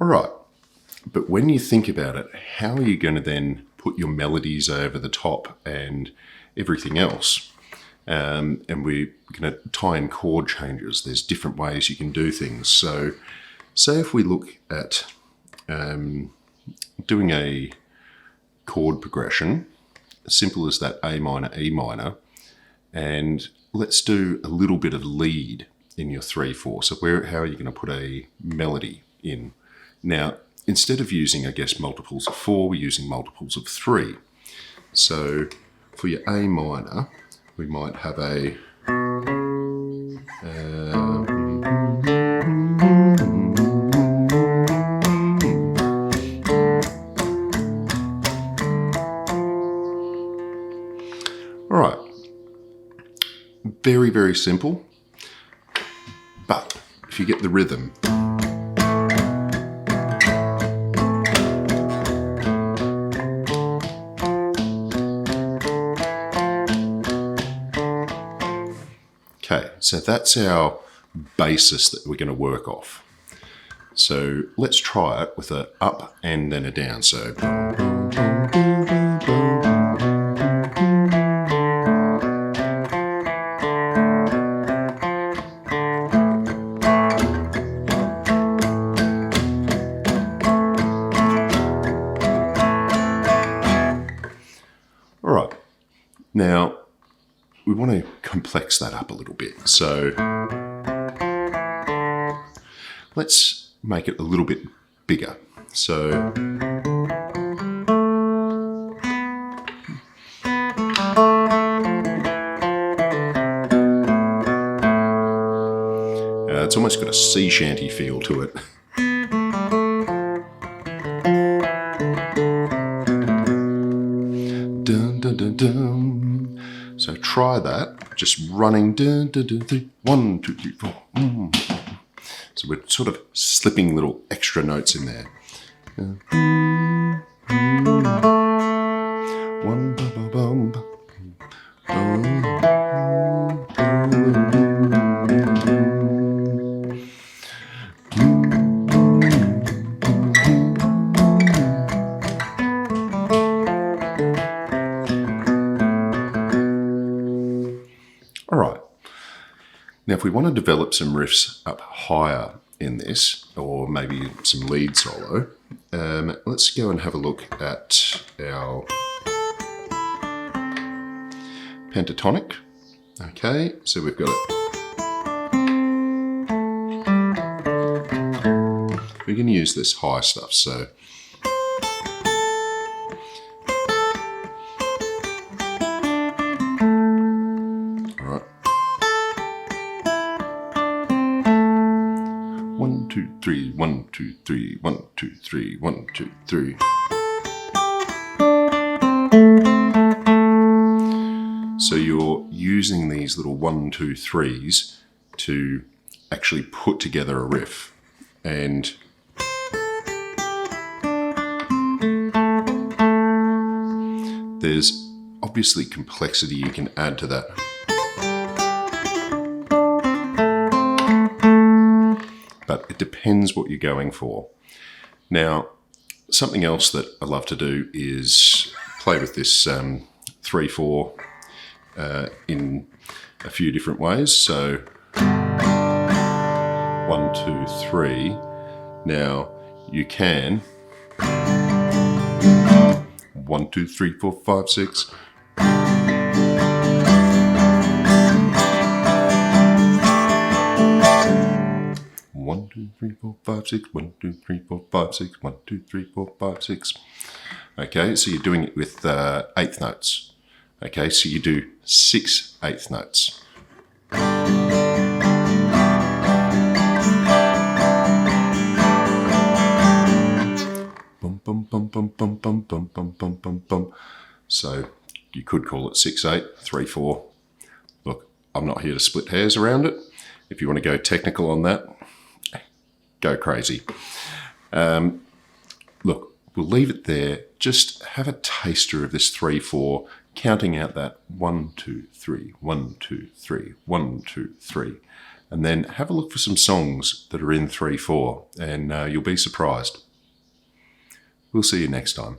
All right, but when you think about it, how are you going to then put your melodies over the top and everything else? And we're going to tie in chord changes. There's different ways you can do things. So say if we look at doing a chord progression, as simple as that A minor, E minor, and let's do a little bit of lead in your 3/4. So how are you going to put a melody in? Now, instead of using, I guess, multiples of 4, we're using multiples of 3. So for your A minor, we might have a all right, very, very simple, but if you get the rhythm, okay, so that's our basis that we're going to work off. So let's try it with an up and then a down. So all right, now we want to complex that up a little bit. So let's make it a little bit bigger. So it's almost got a sea shanty feel to it. Dun, dun, dun, dun. So try that, just running dun, dun, dun, 3, 1, 2, 3, 4. So we're sort of slipping little extra notes in there. One, bum, bum, bum. All right. Now, if we want to develop some riffs up higher in this, or maybe some lead solo, let's go and have a look at our pentatonic. Okay, so we've got it. We're going to use this high stuff, so all right. 1, 2, 3, 1, 2, 3, 1, 2, 3, 1, 2, 3. So you're using these little 1, 2, 3s to actually put together a riff. And there's obviously complexity you can add to that. But it depends what you're going for. Now, something else that I love to do is play with this 3/4 in a few different ways. So 1, 2, 3. Now you can 1, 2, 3, 4, 5, 6. 1, 2, 3, 4, 5, 6. 1, 2, 3, 4, 5, 6. 1, 2, 3, 4, 5, 6. Okay, so you're doing it with eighth notes. Okay, so you do 6 eighth notes. Bum, bum, bum, bum, bum, bum, bum, bum, bum, bum, bum. So you could call it 6/8, 3/4. Look, I'm not here to split hairs around it. If you want to go technical on that, go crazy. Look, we'll leave it there. Just have a taster of this 3/4, counting out that 1, 2, 3, 1, 2, 3, 1, 2, 3. And then have a look for some songs that are in 3/4, and you'll be surprised. We'll see you next time.